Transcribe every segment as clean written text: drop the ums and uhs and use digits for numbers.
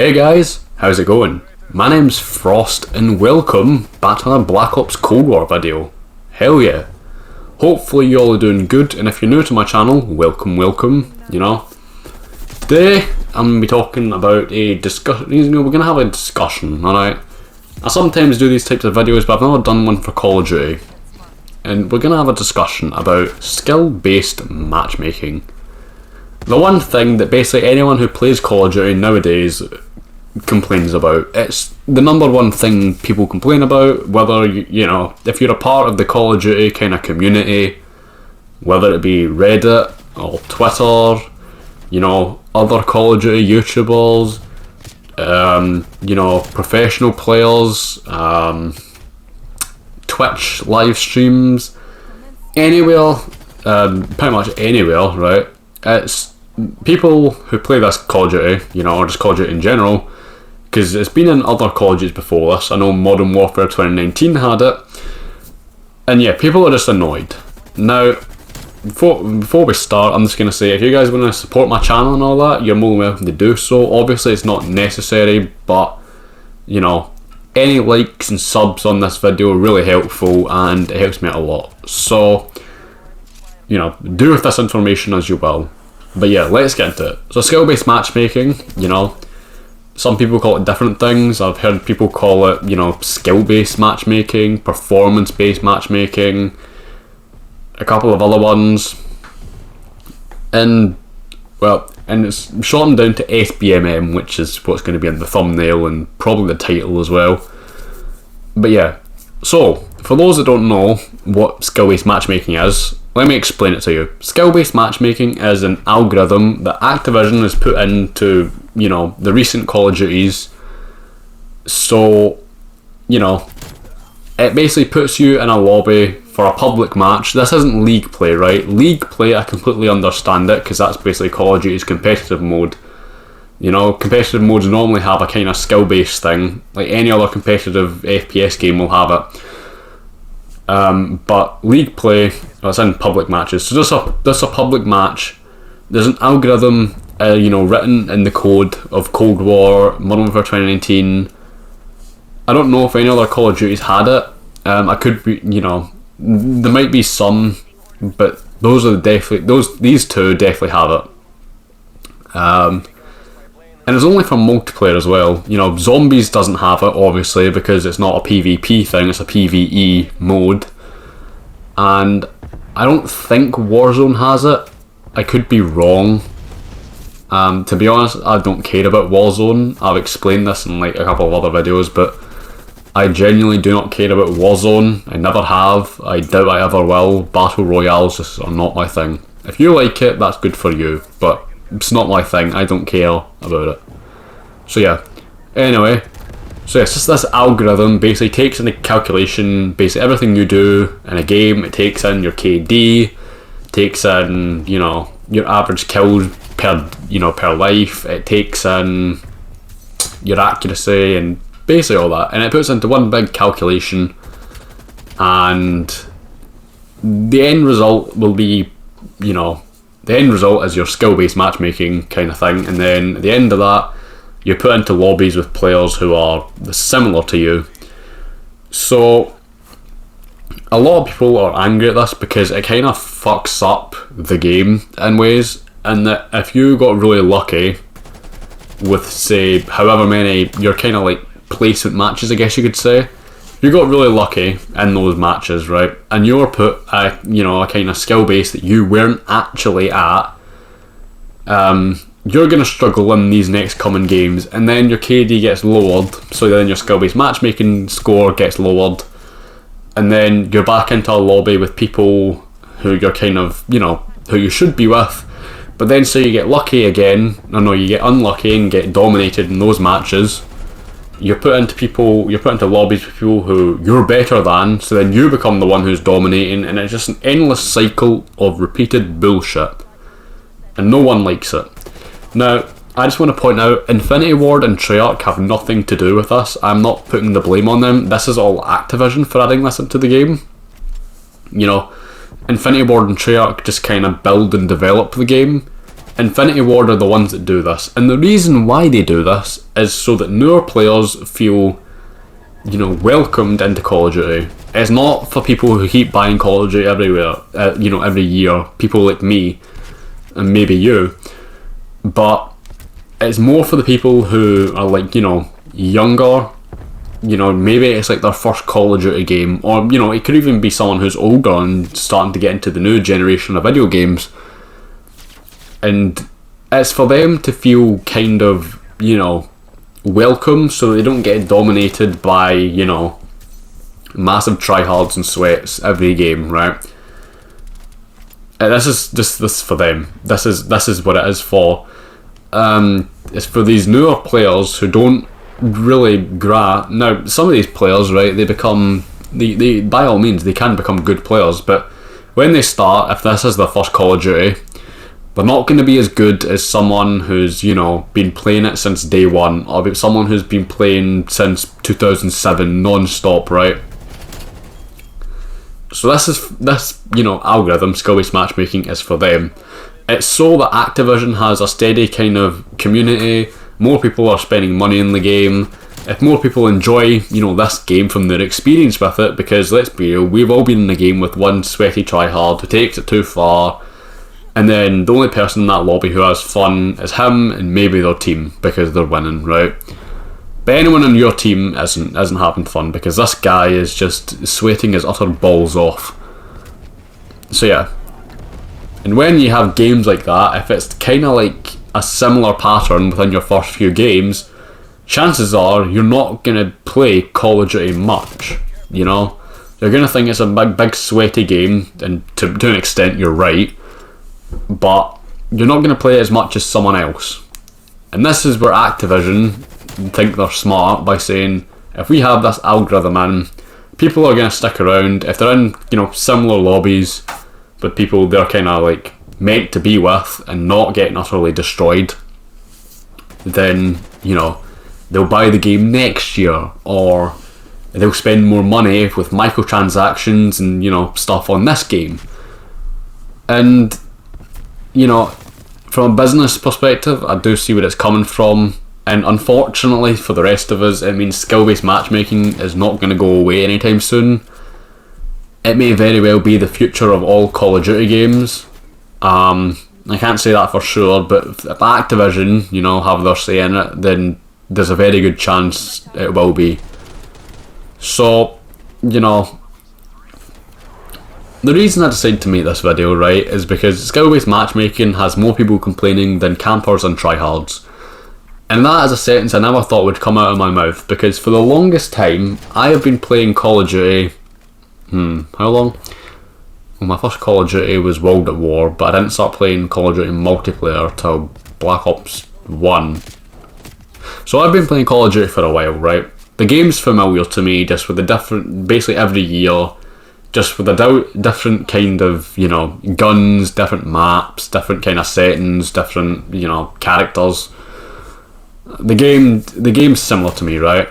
Hey guys, how's it going? My name's Frost and welcome back to another Black Ops Cold War video. Hell yeah. Hopefully you all are doing good, and if you're new to my channel, welcome, you know. Today, I'm going to be talking about a discussion, we're going to have a discussion, alright? I sometimes do these types of videos, but I've never done one for Call of Duty. And we're going to have a discussion about skill-based matchmaking. The one thing that basically anyone who plays Call of Duty nowadays complains about. It's the number one thing people complain about, whether, you know, if you're a part of the Call of Duty kind of community, whether it be Reddit or Twitter, you know, other Call of Duty YouTubers, you know, professional players, Twitch live streams, anywhere, pretty much anywhere, right? It's people who play this Call of Duty, you know, or just Call of Duty in general, because it's been in other Call of Duties before this. I know Modern Warfare 2019 had it, and yeah, people are just annoyed. Now, before we start, I'm just going to say, if you guys want to support my channel and all that, you're more than welcome to do so. Obviously, it's not necessary, but, you know, any likes and subs on this video are really helpful, and it helps me out a lot. So, you know, do with this information as you will. But yeah, let's get into it. So skill-based matchmaking, you know, some people call it different things. I've heard people call it, you know, skill-based matchmaking, performance-based matchmaking, a couple of other ones. And, well, and it's shortened down to SBMM, which is what's going to be in the thumbnail and probably the title as well. But yeah, so, for those that don't know what skill-based matchmaking is, let me explain it to you. Skill-based matchmaking is an algorithm that Activision has put into, you know, the recent Call of Duties. So, you know, it basically puts you in a lobby for a public match. This isn't league play, right? League play, I completely understand it, because that's basically Call of Duty's competitive mode. You know, competitive modes normally have a kind of skill-based thing, like any other competitive FPS game will have it. But league play, it's in public matches. So this a public match. There's an algorithm, you know, written in the code of Cold War, Modern Warfare 2019. I don't know if any other Call of Duties had it. I could be, you know, there might be some, but those are these two definitely have it. And it's only for multiplayer as well. You know, Zombies doesn't have it, obviously, because it's not a PvP thing, it's a PvE mode. And I don't think Warzone has it. I could be wrong. To be honest, I don't care about Warzone. I've explained this in like a couple of other videos, but I genuinely do not care about Warzone. I never have. I doubt I ever will. Battle Royales just are not my thing. If you like it, that's good for you, but it's not my thing. I don't care about it. So yeah, anyway, so yes, this algorithm basically takes into calculation basically everything you do in a game. It takes in your KD, takes in, you know, your average kills per life. It takes in your accuracy and basically all that, and it puts into one big calculation, and the end result will be, you know, the end result is your skill-based matchmaking kind of thing, and then at the end of that, you put into lobbies with players who are similar to you. So, a lot of people are angry at this because it kind of fucks up the game in ways, and that if you got really lucky with, say, however many, your kind of like placement matches, I guess you could say, you got really lucky in those matches, right? And you were put a, you know, a kind of skill base that you weren't actually at. You're going to struggle in these next coming games, and then your KD gets lowered, so then your skill based matchmaking score gets lowered, and then you're back into a lobby with people who you're kind of, you know, who you should be with. But then say you get lucky again, you get unlucky and get dominated in those matches. You're put into lobbies with people who you're better than, so then you become the one who's dominating, and it's just an endless cycle of repeated bullshit. And no one likes it. Now, I just want to point out, Infinity Ward and Treyarch have nothing to do with this. I'm not putting the blame on them. This is all Activision for adding this into the game. You know, Infinity Ward and Treyarch just kind of build and develop the game. Infinity Ward are the ones that do this, and the reason why they do this is so that newer players feel, welcomed into Call of Duty. It's not for people who keep buying Call of Duty everywhere, every year. People like me, and maybe you, but it's more for the people who are like, younger. Maybe it's like their first Call of Duty game, or it could even be someone who's older and starting to get into the new generation of video games. And it's for them to feel kind of, welcome, so they don't get dominated by, massive tryhards and sweats every game, right? And this is just this for them. This is what it is for. It's for these newer players who don't really now some of these players, right, they by all means they can become good players, but when they start, if this is their first Call of Duty, they're not going to be as good as someone who's been playing it since day one, or someone who's been playing since 2007 non-stop, right? So this algorithm, skill-based matchmaking, is for them. It's so that Activision has a steady kind of community. More people are spending money in the game. If more people enjoy, this game from their experience with it, because let's be real, we've all been in a game with one sweaty tryhard who takes it too far, and then the only person in that lobby who has fun is him and maybe their team because they're winning, right? But anyone on your team isn't having fun because this guy is just sweating his utter balls off. So yeah. And when you have games like that, if it's kind of like a similar pattern within your first few games, chances are you're not going to play Call of Duty much, You're going to think it's a big sweaty game, and to an extent you're right, but you're not going to play it as much as someone else. And this is where Activision think they're smart by saying, if we have this algorithm in, people are going to stick around. If they're in similar lobbies with people they're kind of like meant to be with and not getting utterly destroyed, then they'll buy the game next year, or they'll spend more money with microtransactions and stuff on this game. And from a business perspective, I do see where it's coming from, and unfortunately for the rest of us, it means skill-based matchmaking is not going to go away anytime soon. It may very well be the future of all Call of Duty games. I can't say that for sure, but if Activision, have their say in it, then there's a very good chance it will be. So, the reason I decided to make this video, right, is because skill-based matchmaking has more people complaining than campers and tryhards. And that is a sentence I never thought would come out of my mouth, because for the longest time, I have been playing Call of Duty. How long? Well, my first Call of Duty was World at War, but I didn't start playing Call of Duty multiplayer till Black Ops 1. So I've been playing Call of Duty for a while, right? The game's familiar to me, just with the different, basically every year, just with a different kind of, guns, different maps, different kind of settings, different, characters. The game's similar to me, right?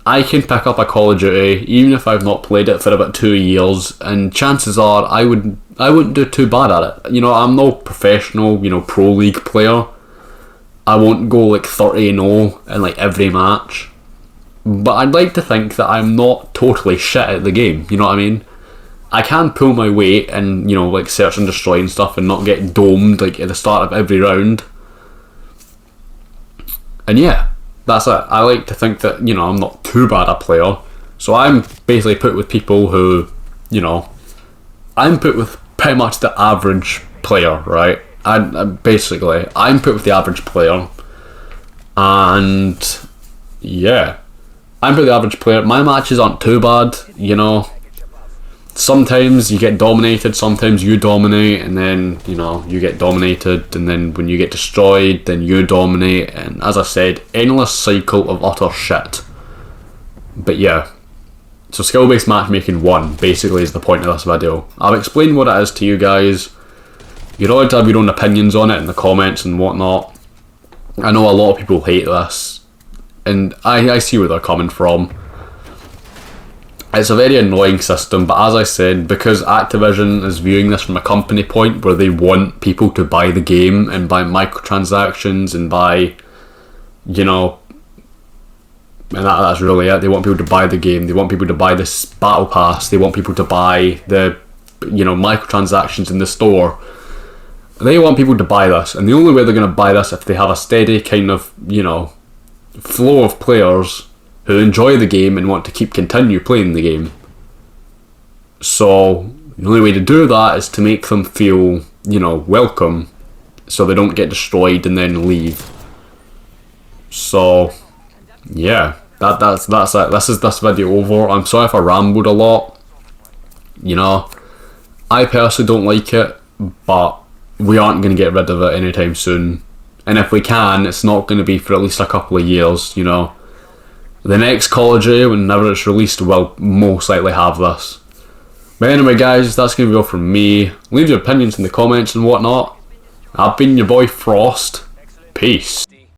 I can pick up a Call of Duty even if I've not played it for about 2 years, and chances are I wouldn't do too bad at it. I'm no professional, pro league player. I won't go like 30-0 in like every match, but I'd like to think that I'm not totally shit at the game. You know what I mean? I can pull my weight and like search and destroy and stuff and not get domed like at the start of every round. And yeah, that's it. I like to think that I'm not too bad a player, so I'm basically put with people who I'm put with pretty much the average player, right? I'm put with the average player, and yeah, I'm put with the average player. My matches aren't too bad, Sometimes you get dominated, sometimes you dominate, and then you get dominated, and then when you get destroyed, then you dominate, and as I said, endless cycle of utter shit. But yeah, so skill-based matchmaking 1 basically is the point of this video. I've explained what it is to you guys. You're allowed to have your own opinions on it in the comments and whatnot. I know a lot of people hate this, and I see where they're coming from. It's a very annoying system, but as I said, because Activision is viewing this from a company point where they want people to buy the game and buy microtransactions and buy, you know, and that's really it. They want people to buy the game. They want people to buy this battle pass. They want people to buy the, you know, microtransactions in the store. They want people to buy this, and the only way they're going to buy this if they have a steady kind of, you know, flow of players who enjoy the game and want to continue playing the game. So the only way to do that is to make them feel, you know, welcome, so they don't get destroyed and then leave. So yeah, that's it. This is this video over. I'm sorry if I rambled a lot. You know, I personally don't like it, but we aren't going to get rid of it anytime soon. And if we can, it's not going to be for at least a couple of years, you know. The next Call of Duty, whenever it's released, will most likely have this. But anyway guys, that's going to be all from me. Leave your opinions in the comments and whatnot. I've been your boy Frost. Peace.